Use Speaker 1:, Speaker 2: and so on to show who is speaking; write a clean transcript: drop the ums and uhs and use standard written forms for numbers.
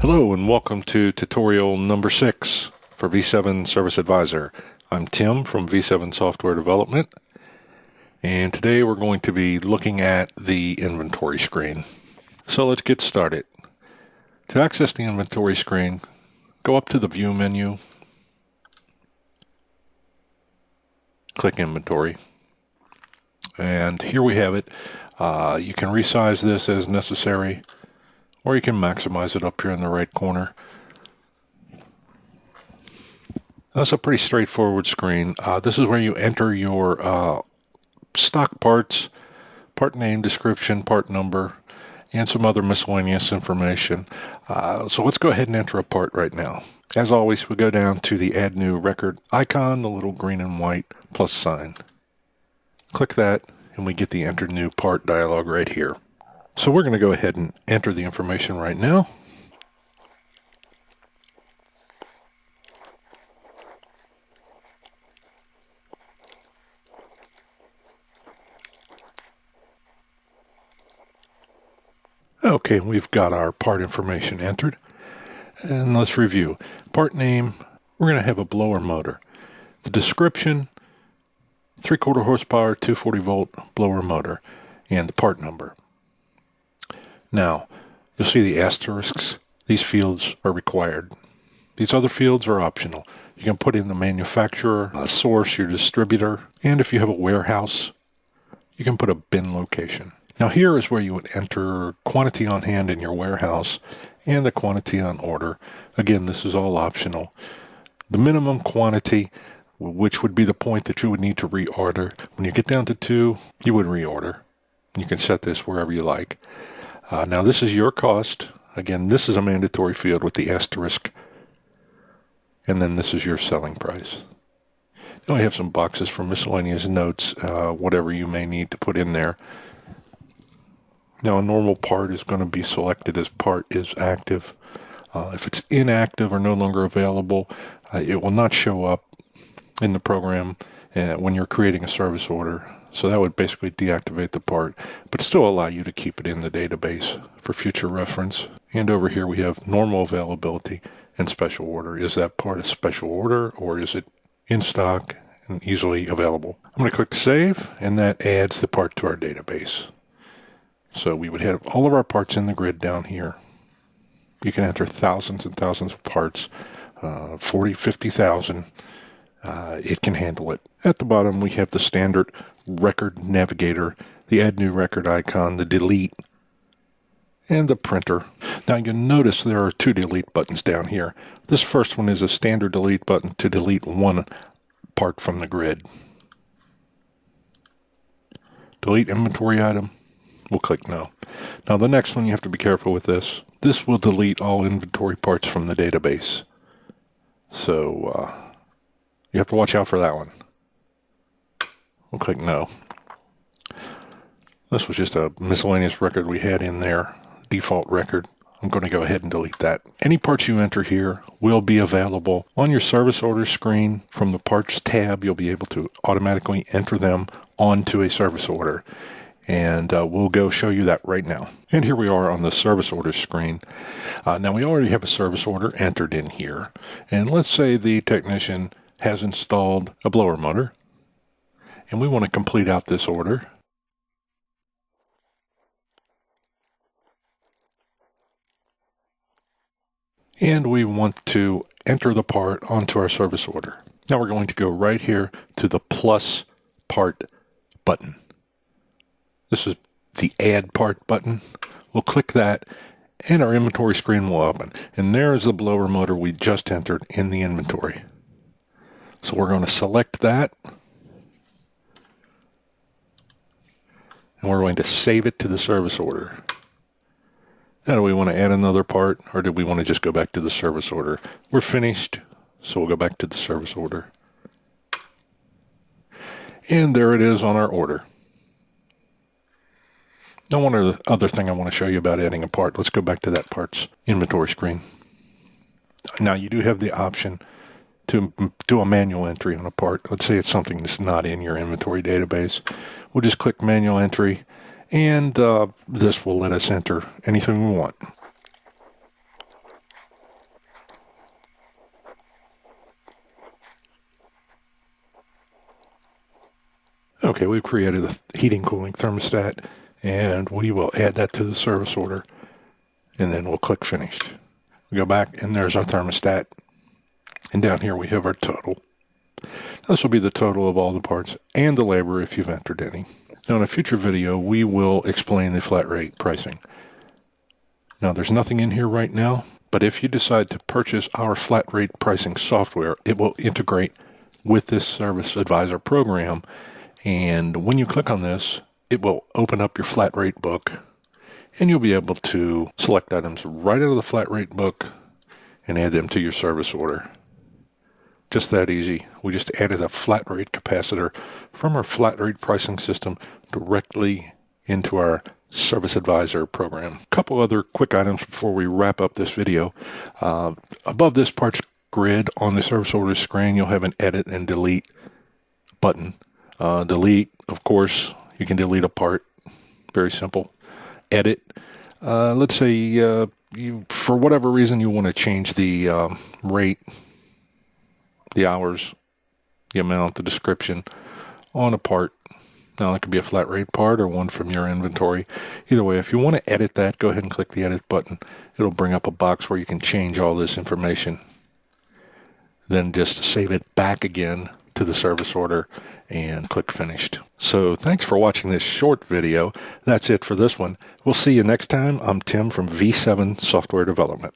Speaker 1: Hello and welcome to tutorial number 6 for V7 Service Advisor. I'm Tim from V7 Software Development, and today we're going to be looking at the inventory screen. So let's get started. To access the inventory screen, go up to the View menu, click Inventory, and here we have it. You can resize this as necessary, or you can maximize it up here in the right corner. That's a pretty straightforward screen. This is where you enter your stock parts, part name, description, part number, and some other miscellaneous information. So let's go ahead and enter a part right now. As always, we go down to the Add New Record icon, the little green and white plus sign. Click that, and we get the Enter New Part dialog right here. So we're going to go ahead and enter the information right now. Okay, we've got our part information entered. And let's review. Part name, we're going to have a blower motor. The description, 3/4 horsepower, 240 volt blower motor, and the part number. Now, you'll see the asterisks. These fields are required. These other fields are optional. You can put in the manufacturer, source, your distributor, and if you have a warehouse, you can put a bin location. Now here is where you would enter quantity on hand in your warehouse and the quantity on order. Again, this is all optional. The minimum quantity, which would be the point that you would need to reorder. When you get down to 2, you would reorder. You can set this wherever you like. Now this is your cost. Again, this is a mandatory field with the asterisk. And then this is your selling price. Now I have some boxes for miscellaneous notes, whatever you may need to put in there. Now a normal part is going to be selected as part is active. If it's inactive or no longer available, it will not show up in the program when you're creating a service order. So that would basically deactivate the part, but still allow you to keep it in the database for future reference. And over here we have normal availability and special order. Is that part a special order, or is it in stock and easily available? I'm going to click Save, and that adds the part to our database. So we would have all of our parts in the grid down here. You can enter thousands and thousands of parts, 40, 50,000. It can handle it. At the bottom, we have the standard record navigator, the Add New Record icon, the Delete, and the printer. Now you'll notice there are 2 delete buttons down here. This first one is a standard delete button to delete one part from the grid. Delete inventory item. We'll click No. Now the next one, you have to be careful with this. This will delete all inventory parts from the database. So you have to watch out for that one. We'll click No. This was just a miscellaneous record we had in there, default record. I'm going to go ahead and delete that. Any parts you enter here will be available on your service order screen. From the Parts tab, you'll be able to automatically enter them onto a service order. And we'll go show you that right now. And here we are on the service order screen. Now we already have a service order entered in here. And let's say the technician has installed a blower motor, and we want to complete out this order. And we want to enter the part onto our service order. Now we're going to go right here to the plus part button. This is the Add Part button. We'll click that, and our inventory screen will open. And there is the blower motor we just entered in the inventory. So we're going to select that, and we're going to save it to the service order. Now, do we want to add another part, or do we want to just go back to the service order? We're finished, so we'll go back to the service order. And there it is on our order. Now, one other thing I want to show you about adding a part. Let's go back to that parts inventory screen. Now, you do have the option to do a manual entry on a part. Let's say it's something that's not in your inventory database. We'll just click manual entry, and this will let us enter anything we want. Okay, we've created a heating cooling thermostat, and we will add that to the service order, and then we'll click finish. We go back, and there's our thermostat, and down here we have our total. This will be the total of all the parts and the labor if you've entered any. Now in a future video, we will explain the flat rate pricing. Now there's nothing in here right now, but if you decide to purchase our flat rate pricing software, it will integrate with this Service Advisor program. And when you click on this, it will open up your flat rate book, and you'll be able to select items right out of the flat rate book and add them to your service order. Just that easy. We just added a flat rate capacitor from our flat rate pricing system directly into our Service Advisor program. A couple other quick items before we wrap up this video. Above this parts grid on the service order screen, you'll have an edit and delete button. Delete, of course, you can delete a part. Very simple. Edit. Let's say you, for whatever reason, you want to change the rate, the hours, the amount, the description on a part. Now, it could be a flat rate part or one from your inventory. Either way, if you want to edit that, go ahead and click the edit button. It'll bring up a box where you can change all this information. Then just save it back again to the service order and click finished. So thanks for watching this short video. That's it for this one. We'll see you next time. I'm Tim from V7 Software Development.